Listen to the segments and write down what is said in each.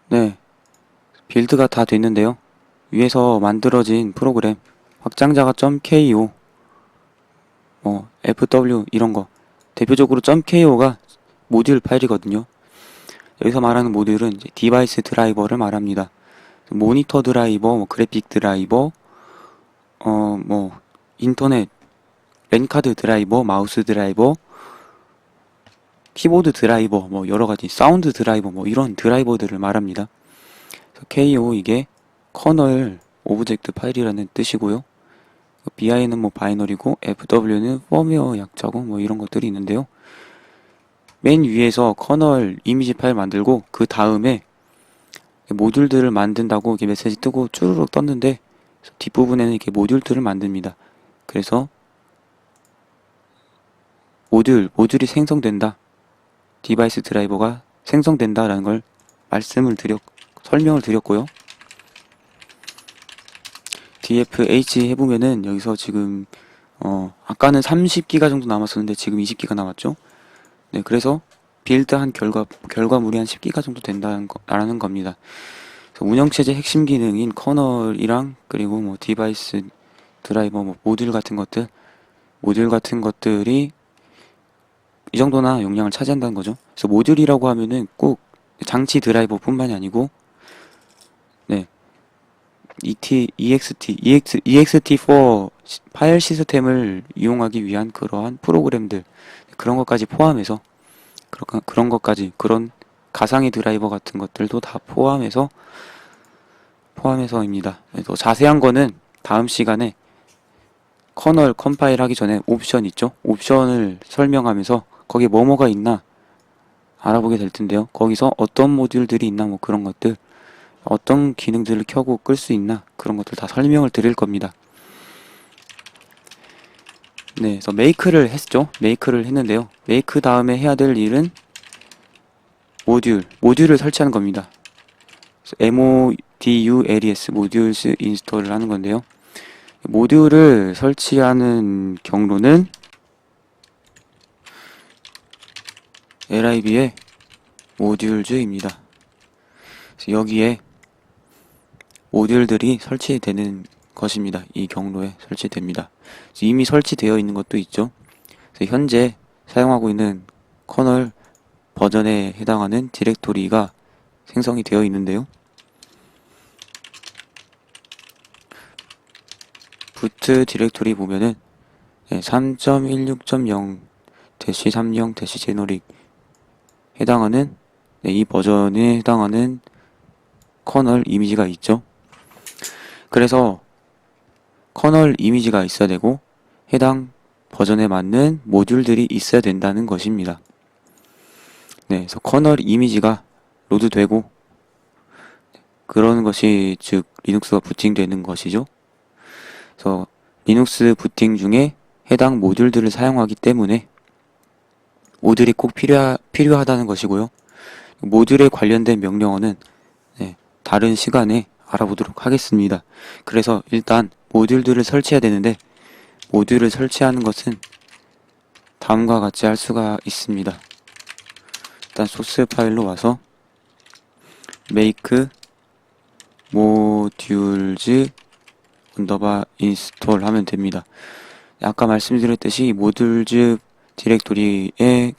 네, 빌드가 다 됐는데요. 위에서 만들어진 프로그램 확장자가 .ko, fw 이런 거 대표적으로 .ko가 모듈 파일이거든요. 여기서 말하는 모듈은 이제 디바이스 드라이버를 말합니다. 모니터 드라이버, 그래픽 드라이버, 인터넷, 랜카드 드라이버, 마우스 드라이버, 키보드 드라이버, 여러 가지 사운드 드라이버, 이런 드라이버들을 말합니다. KO 이게 커널 오브젝트 파일이라는 뜻이고요. BI는 바이너리고 FW는 펌웨어 약자고 이런 것들이 있는데요. 맨 위에서 커널 이미지 파일 만들고 그 다음에 모듈들을 만든다고 이렇게 메시지 뜨고 쭈르륵 떴는데 뒷부분에는 이렇게 모듈들을 만듭니다. 그래서 모듈이 생성된다. 디바이스 드라이버가 생성된다라는 걸 설명을 드렸고요. DFH 해보면은 여기서 지금 아까는 30기가 정도 남았었는데 지금 20기가 남았죠. 네, 그래서 빌드한 결과물이 한 10기가 정도 된다는 겁니다. 운영체제 핵심 기능인 커널이랑 그리고 디바이스 드라이버 모듈 같은 것들이 이 정도나 용량을 차지한다는 거죠. 그래서 모듈이라고 하면은 꼭 장치 드라이버뿐만이 아니고 네, ext4 파일 시스템을 이용하기 위한 그러한 프로그램들 그런 것까지 포함해서 그런 가상의 드라이버 같은 것들도 다 포함해서입니다. 더 자세한 거는 다음 시간에 커널 컴파일 하기 전에 옵션 있죠? 옵션을 설명하면서 거기에 뭐가 있나 알아보게 될 텐데요. 거기서 어떤 모듈들이 있나 그런 것들 어떤 기능들을 켜고 끌 수 있나 그런 것들 다 설명을 드릴 겁니다. 네, 그래서 메이크를 했는데요. 메이크 다음에 해야 될 일은 모듈을 설치하는 겁니다. MODULES 모듈스 인스톨을 하는 건데요. 모듈을 설치하는 경로는 lib의 모듈즈입니다. 여기에 모듈들이 설치되는 것입니다. 이 경로에 설치됩니다. 이미 설치되어 있는 것도 있죠. 현재 사용하고 있는 커널 버전에 해당하는 디렉토리가 생성이 되어 있는데요. 부트 디렉토리 보면은 3.16.0-30-제너릭 해당하는 이 버전에 해당하는 커널 이미지가 있죠. 그래서 커널 이미지가 있어야 되고 해당 버전에 맞는 모듈들이 있어야 된다는 것입니다. 네, 그래서 커널 이미지가 로드되고 그러는 것이 즉 리눅스가 부팅되는 것이죠. 그래서 리눅스 부팅 중에 해당 모듈들을 사용하기 때문에 모듈이 꼭 필요하다는 것이고요. 모듈에 관련된 명령어는 다른 시간에 알아보도록 하겠습니다. 그래서 일단 모듈들을 설치해야 되는데 모듈을 설치하는 것은 다음과 같이 할 수가 있습니다. 일단 소스 파일로 와서 make modules install 하면 됩니다. 아까 말씀드렸듯이 modules 디렉토리의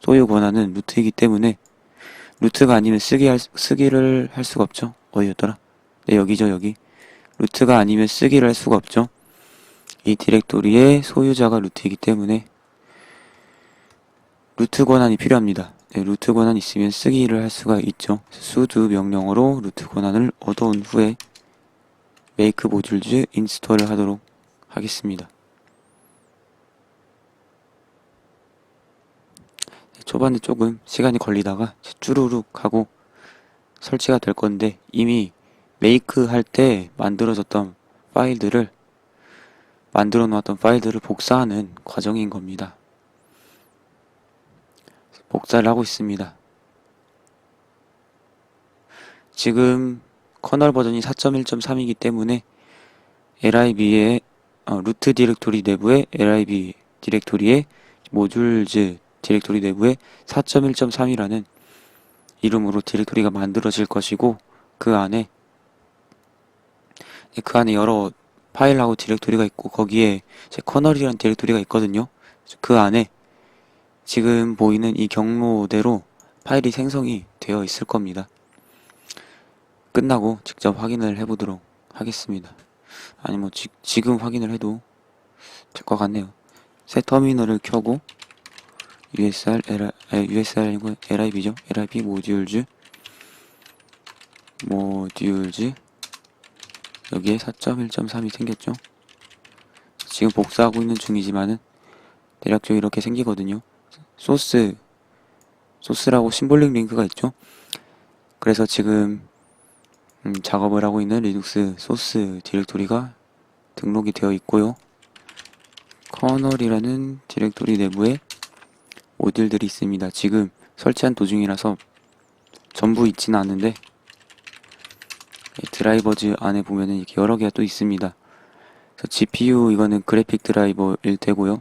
소유 권한은 루트이기 때문에 루트가 아니면 쓰기를 할 수가 없죠. 어디였더라? 네, 여기죠, 여기. 루트가 아니면 쓰기를 할 수가 없죠. 이 디렉토리의 소유자가 루트이기 때문에 루트 권한이 필요합니다. 네, 루트 권한이 있으면 쓰기를 할 수가 있죠. sudo 명령어로 루트 권한을 얻어온 후에 make modules install을 하도록 하겠습니다. 초반에 조금 시간이 걸리다가 쭈루룩 하고 설치가 될 건데 이미 메이크 할 때 만들어 놓았던 파일들을 복사하는 과정인 겁니다. 복사를 하고 있습니다. 지금 커널 버전이 4.1.3이기 때문에 lib의 루트 디렉토리 내부의 lib 디렉토리의 모듈즈 디렉토리 내부에 4.1.3이라는 이름으로 디렉토리가 만들어질 것이고 그 안에 여러 파일하고 디렉토리가 있고 거기에 제 커널이라는 디렉토리가 있거든요. 그 안에 지금 보이는 이 경로대로 파일이 생성이 되어 있을 겁니다. 끝나고 직접 확인을 해보도록 하겠습니다. 아니 뭐 지금 확인을 해도 될 것 같네요. 새 터미널을 켜고 USR 아니고 LIB죠. LIB 모듈즈 여기에 4.1.3이 생겼죠. 지금 복사하고 있는 중이지만은 대략적으로 이렇게 생기거든요. 소스라고 심볼릭 링크가 있죠. 그래서 지금 작업을 하고 있는 리눅스 소스 디렉토리가 등록이 되어 있고요. 커널이라는 디렉토리 내부에 모듈들이 있습니다. 지금 설치한 도중이라서 전부 있지는 않는데 드라이버즈 안에 보면은 이렇게 여러 개가 또 있습니다. 그래서 GPU 이거는 그래픽 드라이버일 테고요.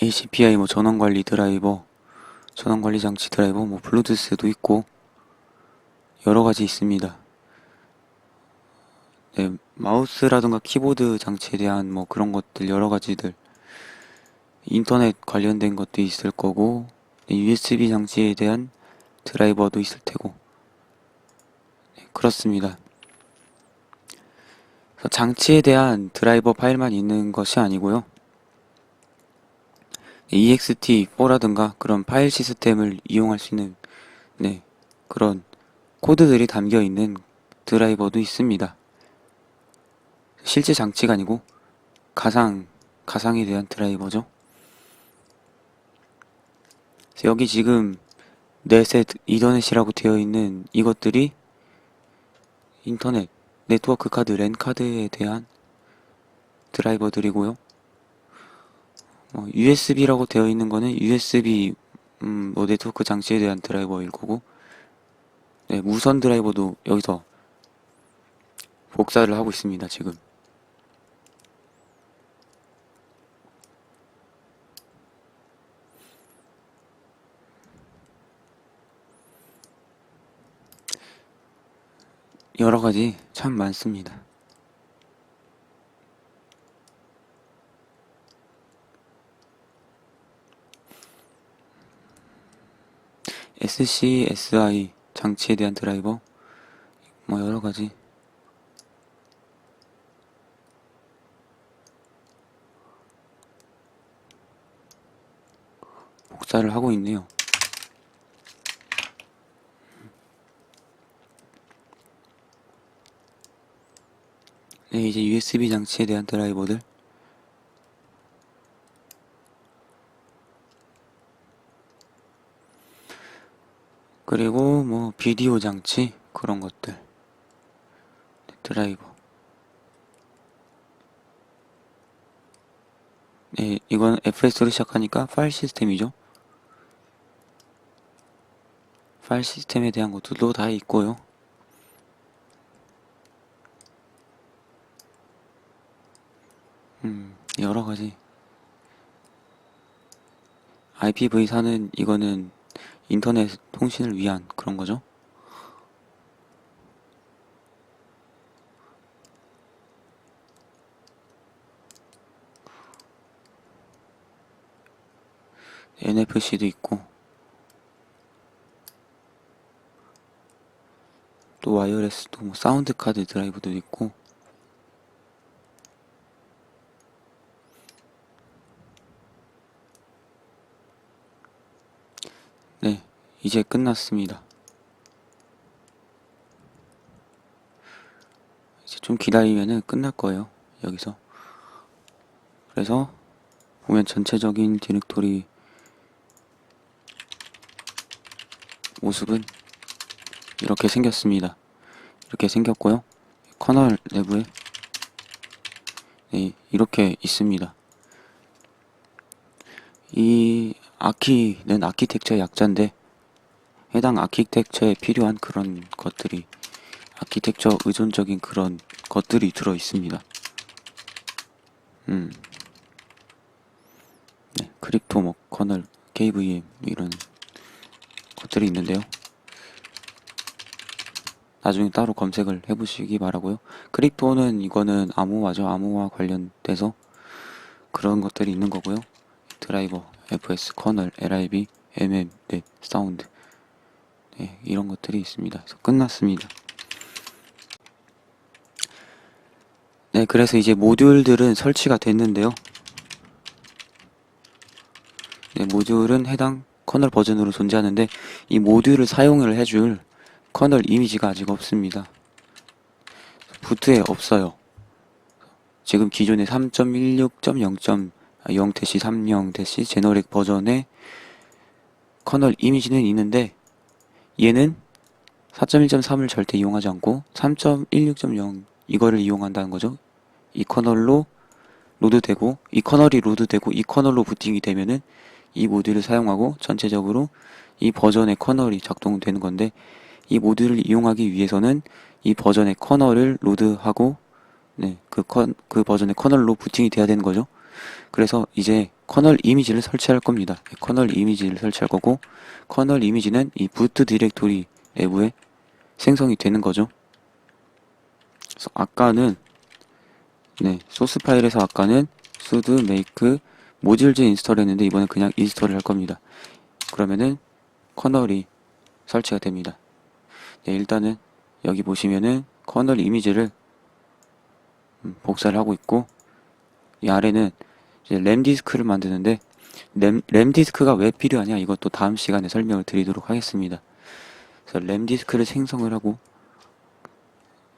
ACPI 뭐 전원관리 드라이버, 전원관리 장치 드라이버, 뭐 블루투스도 있고 여러 가지 있습니다. 네, 마우스라든가 키보드 장치에 대한 뭐 그런 것들 여러 가지들 인터넷 관련된 것도 있을 거고 USB 장치에 대한 드라이버도 있을 테고 네, 그렇습니다. 그래서 장치에 대한 드라이버 파일만 있는 것이 아니고요. ext4라든가 그런 파일 시스템을 이용할 수 있는 네, 그런 코드들이 담겨 있는 드라이버도 있습니다. 실제 장치가 아니고 가상에 대한 드라이버죠. 여기 지금 넷의 이더넷이라고 되어 있는 이것들이 인터넷, 네트워크 카드, 랜 카드에 대한 드라이버들이고요. USB라고 되어 있는 거는 USB 뭐 네트워크 장치에 대한 드라이버일 거고, 네, 무선 드라이버도 여기서 복사를 하고 있습니다, 지금. 여러 가지 참 많습니다. SCSI 장치에 대한 드라이버, 뭐 여러 가지. 복사를 하고 있네요. 네, 이제 USB 장치에 대한 드라이버들. 그리고 뭐 비디오 장치 그런 것들. 네, 드라이버. 네, 이건 FS로 시작하니까 파일 시스템이죠. 파일 시스템에 대한 것들도 다 있고요. 여러 가지. IPv4는 이거는 인터넷 통신을 위한 그런 거죠. NFC도 있고 또 와이어레스도 뭐 사운드 카드 드라이브도 있고 네, 이제 끝났습니다. 이제 좀 기다리면은 끝날 거예요. 여기서. 그래서 보면 전체적인 디렉토리 모습은 이렇게 생겼습니다. 이렇게 생겼고요. 커널 내부에 네, 이렇게 있습니다. 이 아키는 아키텍처의 약자인데 해당 아키텍처에 필요한 그런 것들이 아키텍처 의존적인 그런 것들이 들어 있습니다. 네, 크립토, 뭐 커널, KVM 이런 것들 것들이 있는데요. 나중에 따로 검색을 해보시기 바라고요. 크립토는 이거는 암호화죠. 암호화 관련돼서 그런 것들이 있는 거고요. 드라이버, FS, 커널, LIB, MM, 넷, 사운드, 네, 이런 것들이 있습니다. 그래서 끝났습니다. 네, 그래서 이제 모듈들은 설치가 됐는데요. 네, 모듈은 해당 커널 버전으로 존재하는데 이 모듈을 사용을 해줄 커널 이미지가 아직 없습니다. 부트에 없어요. 지금 기존의 3.16.0.0-30- 제너릭 버전의 커널 이미지는 있는데 얘는 4.1.3을 절대 이용하지 않고 3.16.0 이거를 이용한다는 거죠. 이 커널로 로드되고 이 커널이 로드되고 이 커널로 부팅이 되면은 이 모듈을 사용하고 전체적으로 이 버전의 커널이 작동되는 건데 이 모듈을 이용하기 위해서는 이 버전의 커널을 로드하고 네, 그 버전의 커널로 부팅이 돼야 되는 거죠. 그래서 이제 커널 이미지를 설치할 겁니다. 커널 이미지를 설치할 거고 커널 이미지는 이 부트 디렉토리 내부에 생성이 되는 거죠. 그래서 아까는 네, 소스 파일에서 아까는 sudo make 모듈즈 인스톨 했는데 이번엔 그냥 인스톨을 할 겁니다. 그러면은 커널이 설치가 됩니다. 네, 일단은 여기 보시면은 커널 이미지를 복사를 하고 있고 이 아래는 이제 램 디스크를 만드는데 램 디스크가 왜 필요하냐 이것도 다음 시간에 설명을 드리도록 하겠습니다. 그래서 램 디스크를 생성을 하고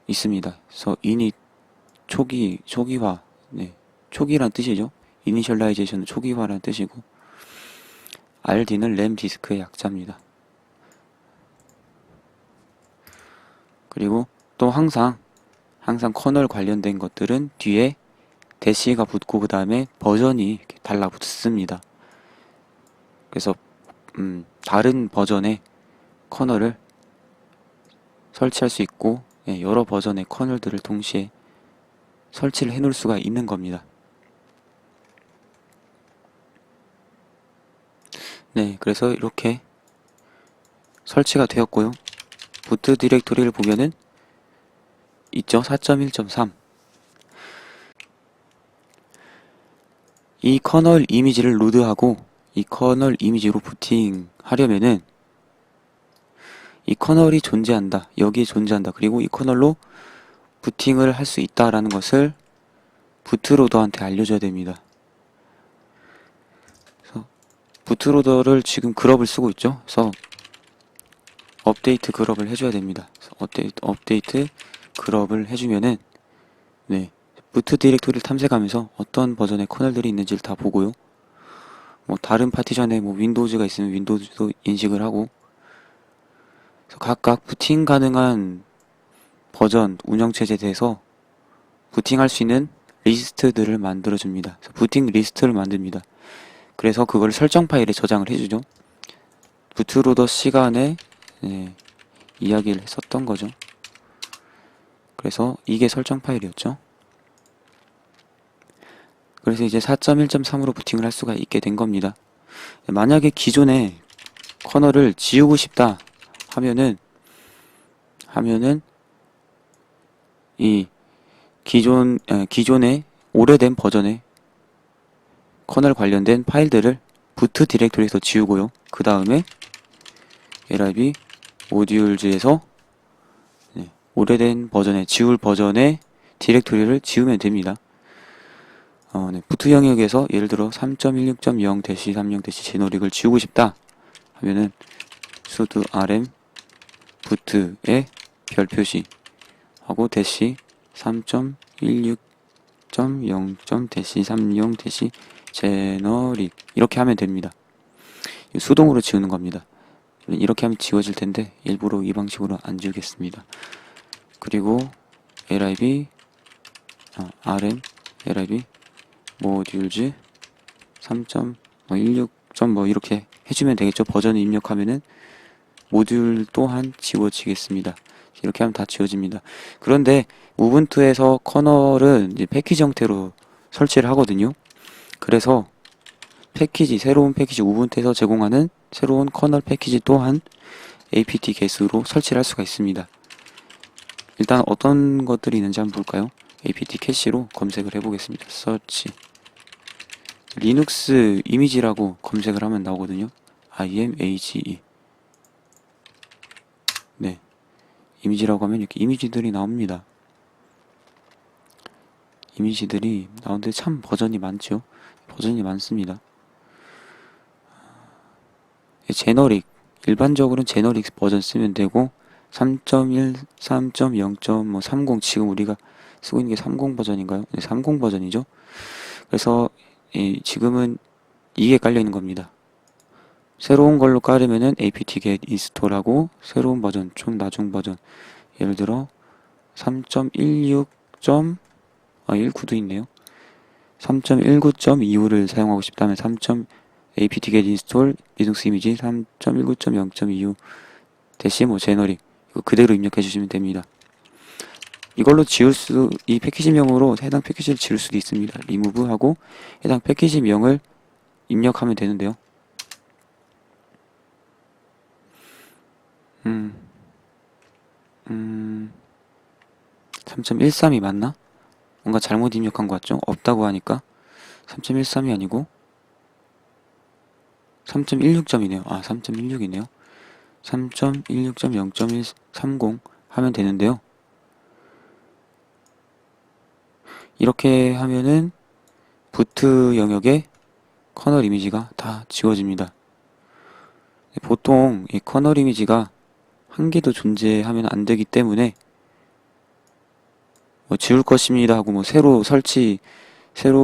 있습니다. 그래서 init 초기화, 네, 초기란 뜻이죠. 이니셜라이제이션은 초기화란 뜻이고 RD는 램 디스크의 약자입니다. 그리고 또 항상 커널 관련된 것들은 뒤에 대시가 붙고 그 다음에 버전이 이렇게 달라붙습니다. 그래서 다른 버전의 커널을 설치할 수 있고 여러 버전의 커널들을 동시에 설치를 해 놓을 수가 있는 겁니다. 네, 그래서 이렇게 설치가 되었고요. 부트 디렉토리를 보면은 있죠. 4.1.3 이 커널 이미지를 로드하고 이 커널 이미지로 부팅하려면은 이 커널이 존재한다. 여기에 존재한다. 그리고 이 커널로 부팅을 할 수 있다라는 것을 부트로더한테 알려줘야 됩니다. 그래서 부트로더를 지금 그룹을 쓰고 있죠. 그래서 업데이트 그룹을 해줘야 됩니다. 그래서 업데이트 그룹을 해주면은 네, 부트 디렉토리를 탐색하면서 어떤 버전의 커널들이 있는지를 다 보고요. 뭐 다른 파티션에 뭐 윈도우즈가 있으면 윈도우즈도 인식을 하고 그래서 각각 부팅 가능한 버전 운영체제에 대해서 부팅할 수 있는 리스트들을 만들어줍니다. 그래서 부팅 리스트를 만듭니다. 그래서 그걸 설정 파일에 저장을 해주죠. 부트로더 시간에 네, 이야기를 했었던 거죠. 그래서 이게 설정 파일이었죠. 그래서 이제 4.1.3으로 부팅을 할 수가 있게 된 겁니다. 만약에 기존의 커널을 지우고 싶다 하면은 이 기존의 오래된 버전의 커널 관련된 파일들을 부트 디렉토리에서 지우고요. 그 다음에 lib 모듈즈에서 오래된 버전의 지울 버전의 디렉토리를 지우면 됩니다. 네, 부트 영역에서 예를 들어 3.16.0-30- 제너릭을 지우고 싶다 하면은 sudo rm 부트에 별 표시 하고 대시 3.16.0.-30- 제너릭 이렇게 하면 됩니다. 수동으로 지우는 겁니다. 이렇게 하면 지워질 텐데 일부러 이 방식으로 안 지우겠습니다. 그리고 lib rm lib 모듈즈 3.16. 이렇게 해주면 되겠죠. 버전 입력하면은 모듈 또한 지워지겠습니다. 이렇게 하면 다 지워집니다. 그런데 우분투에서 커널은 이제 패키지 형태로 설치를 하거든요. 그래서 새로운 패키지 우분투에서 제공하는 새로운 커널 패키지 또한 apt-get으로 설치를 할 수가 있습니다. 일단 어떤 것들이 있는지 한번 볼까요? apt-get으로 검색을 해보겠습니다. 서치 리눅스 이미지라고 검색을 하면 나오거든요. image 네, 이미지라고 하면 이렇게 이미지들이 나옵니다. 이미지들이 나오는데 참 버전이 많죠. 버전이 많습니다. 제너릭, 일반적으로는 제너릭 버전 쓰면 되고 3.1, 3.0, 30 지금 우리가 쓰고 있는 게 30 버전인가요? 네, 30 버전이죠. 그래서 지금은 이게 깔려 있는 겁니다. 새로운 걸로 깔으면은 apt-get install하고 새로운 버전, 좀 낮은 버전, 예를 들어 3.16. 19도 있네요. 3.19.25를 사용하고 싶다면 3. apt-get install 리눅스 이미지 3.19.0.25 대시 제너릭 이거 그대로 입력해 주시면 됩니다. 이걸로 이 패키지명으로 해당 패키지를 지울 수도 있습니다. 리무브하고 해당 패키지명을 입력하면 되는데요. 3.13이 맞나? 뭔가 잘못 입력한 것 같죠? 없다고 하니까 3.13이 아니고 3.16점이네요. 3.16이네요. 3.16.0.130 하면 되는데요. 이렇게 하면은 부트 영역에 커널 이미지가 다 지워집니다. 보통 이 커널 이미지가 한 개도 존재하면 안 되기 때문에 지울 것입니다 하고 새로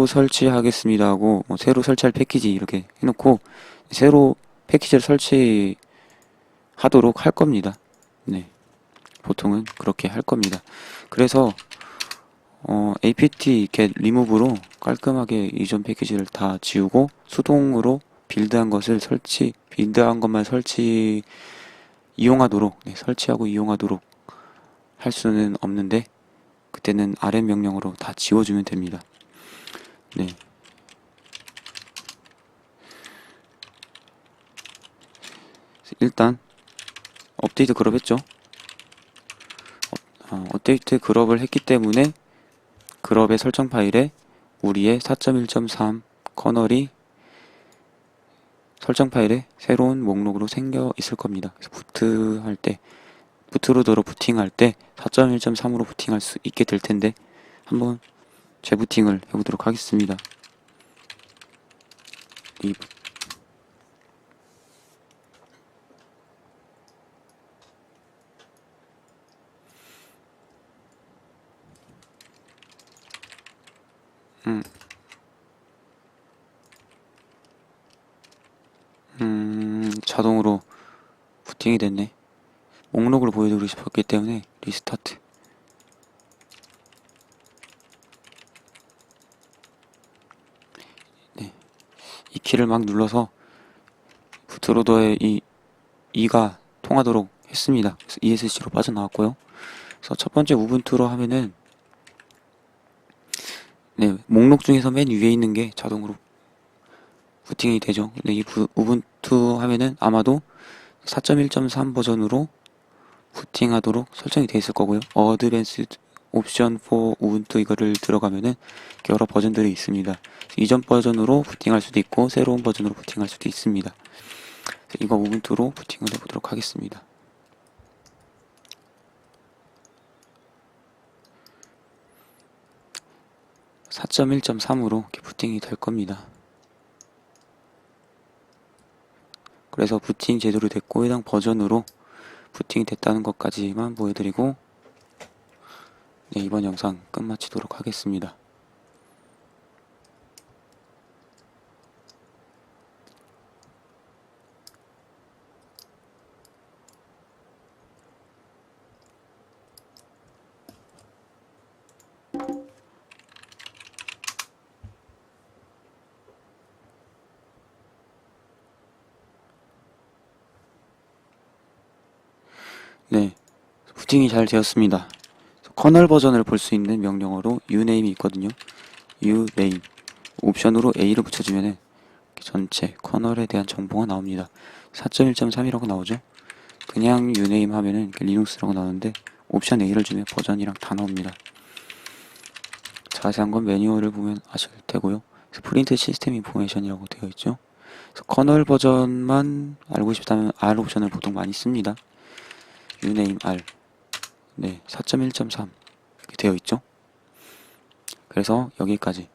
설치하겠습니다 하고 새로 설치할 패키지 이렇게 해놓고 새로 패키지를 설치하도록 할 겁니다. 네, 보통은 그렇게 할 겁니다. 그래서 apt-get remove로 깔끔하게 이전 패키지를 다 지우고 수동으로 빌드한 것만 설치하고 이용하도록 할 수는 없는데 그때는 rm 명령으로 다 지워주면 됩니다. 네. 일단 업데이트 그룹 했죠. 업데이트 그룹을 했기 때문에 그룹의 설정 파일에 우리의 4.1.3 커널이 설정 파일에 새로운 목록으로 생겨 있을 겁니다. 그래서 부트로더로 부팅할 때 4.1.3으로 부팅할 수 있게 될 텐데 한번 재부팅을 해보도록 하겠습니다. 자동으로 부팅이 됐네. 목록을 보여드리고 싶었기 때문에 리스타트. 네, 이 키를 막 눌러서 부트로더의 이 2가 통하도록 했습니다. 그래서 ESC로 빠져나왔고요. 그래서 첫 번째 우분투로 하면은 네, 목록 중에서 맨 위에 있는 게 자동으로 부팅이 되죠. 근데 이 우분투 하면은 아마도 4.1.3 버전으로 부팅하도록 설정이 되어 있을 거고요. 어드밴스드 옵션 4 우분투 이거를 들어가면은 여러 버전들이 있습니다. 이전 버전으로 부팅할 수도 있고 새로운 버전으로 부팅할 수도 있습니다. 이거 우분투로 부팅을 해보도록 하겠습니다. (4.1.3)으로 이렇게 부팅이 될 겁니다. 그래서 부팅 제대로 됐고 해당 버전으로 부팅이 됐다는 것까지만 보여드리고 네, 이번 영상 끝마치도록 하겠습니다. 네, 부팅이 잘 되었습니다. 커널 버전을 볼 수 있는 명령어로 uname이 있거든요. uname 옵션으로 a를 붙여주면 전체 커널에 대한 정보가 나옵니다. 4.1.3이라고 나오죠. 그냥 유네임 하면은 리눅스라고 나오는데 옵션 A를 주면 버전이랑 다 나옵니다. 자세한 건 매뉴얼을 보면 아실 테고요. 프린트 시스템 인포메이션이라고 되어 있죠. 그래서 커널 버전만 알고 싶다면 R 옵션을 보통 많이 씁니다. 유네임 R. 네, 4.1.3 이렇게 되어 있죠. 그래서 여기까지